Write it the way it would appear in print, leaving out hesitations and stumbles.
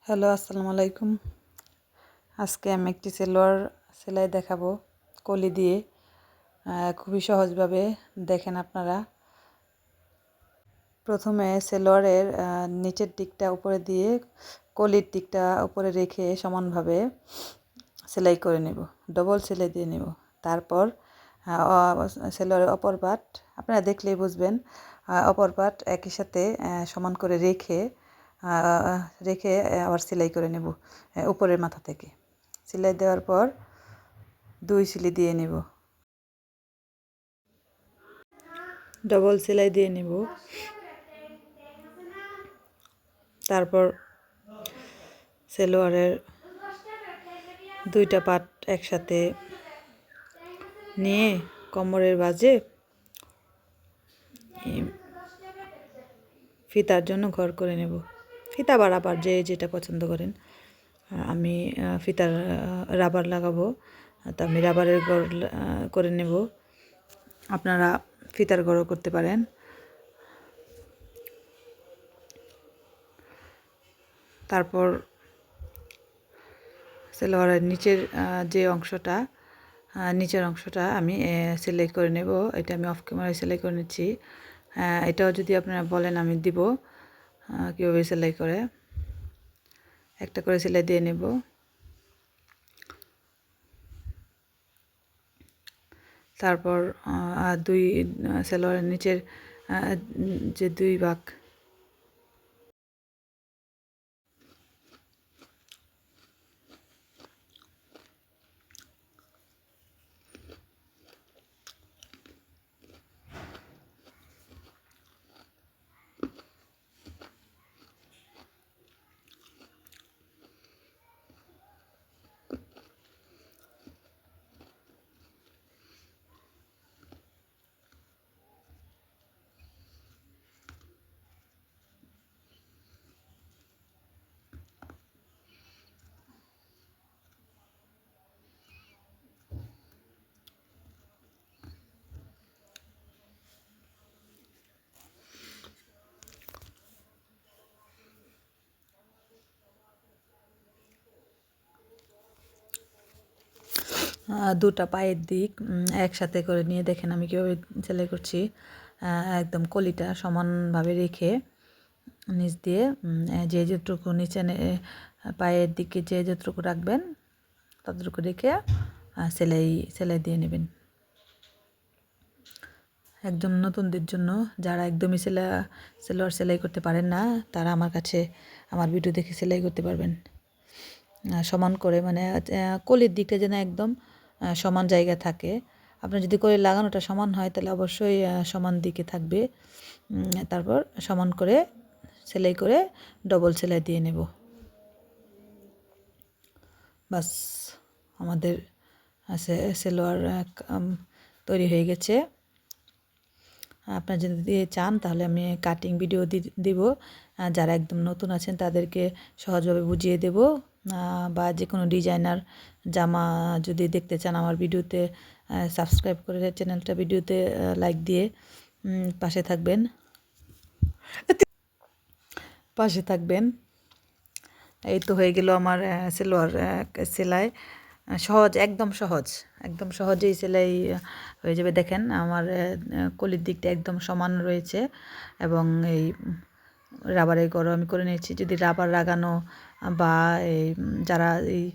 Hello, আসসালামু আলাইকুম। আজকে আমি একটি সালোয়ার সেলাই দেখাবো কলি দিয়ে। খুবই সহজভাবে দেখেন আপনারা। প্রথমে সালোয়ারের নিচের দিকটা উপরে দিয়ে কলির দিকটা উপরে রেখে সমানভাবে সেলাই করে নেব, ডবল সেলাই দিয়ে নেব। তারপর সালোয়ারের অপর পাট আপনারা দেখলেই বুঝবেন, অপর পাট একই সাথে সমান করে রেখে আবার সেলাই করে নেব উপরের মাথা থেকে। সেলাই দেওয়ার পর 2 সেলাই দিয়ে নেব, ডবল সেলাই দিয়ে নেব। তারপর সালোয়ারের 2টা পাট একসাথে নিয়ে কোমরের বাজে ফিতার জন্য ঘর করে নেব। ফিতা বা রাবার যে যেটা পছন্দ করেন। আমি ফিতার রাবার লাগাবো, তো আমি রাবারের ঘর করে নেব। আপনারা ফিতার ঘরও করতে পারেন। তারপর সালোয়ারের নিচের অংশটা আমি সেলাই করে নেব। এটা আমি অফ ক্যামেরায় সেলাই করে নিচ্ছি। এটাও যদি আপনারা বলেন আমি দিব কীভাবে সেলাই করে। একটা করে সেলাই দিয়ে নেব। তারপর সালোয়ারের নিচের যে 2 ভাগ দুটা পায়ের দিক একসাথে করে নিয়ে দেখেন আমি কীভাবে সেলাই করছি। একদম কলিটা সমানভাবে রেখে নিচ দিয়ে যতটুকু নিচে পায়ের দিকে যতটুকু রাখবেন ততটুকু রেখে সেলাই দিয়ে নেবেন। একদম নতুনদের জন্য, যারা একদমই সালোয়ার সেলাই করতে পারেন না, তারা আমার ভিডিও দেখে সেলাই করতে পারবেন। সমান করে, মানে কলির দিকটা যেন একদম সমান জায়গা থাকে। আপনার যদি কলি লাগানোটা সমান হয় তাহলে অবশ্যই সমান দিকে থাকবে। তারপর সমান করে সেলাই করে ডবল সেলাই দিয়ে নেব। বাস, আমাদের সালোয়ার তৈরি হয়ে গেছে। আপনারা যদি চান তাহলে আমি কাটিং ভিডিও দিব। যারা একদম নতুন আছেন তাদেরকে সহজভাবে বুঝিয়ে দেব। বা যে কোনো ডিজাইনার জামা যদি দেখতে চান আমার ভিডিওতে সাবস্ক্রাইব করে ভিডিওতে লাইক দিয়ে পাশে থাকবেন। এই তো হয়ে গেল আমার সালোয়ার সেলাই। একদম সহজেই সেলাই হয়ে যাবে। দেখেন আমার কলির দিকটা একদম সমান রয়েছে এবং এই রাবারের ঘরও আমি করে নিয়েছি। যদি রাবার লাগানো বা যারা এই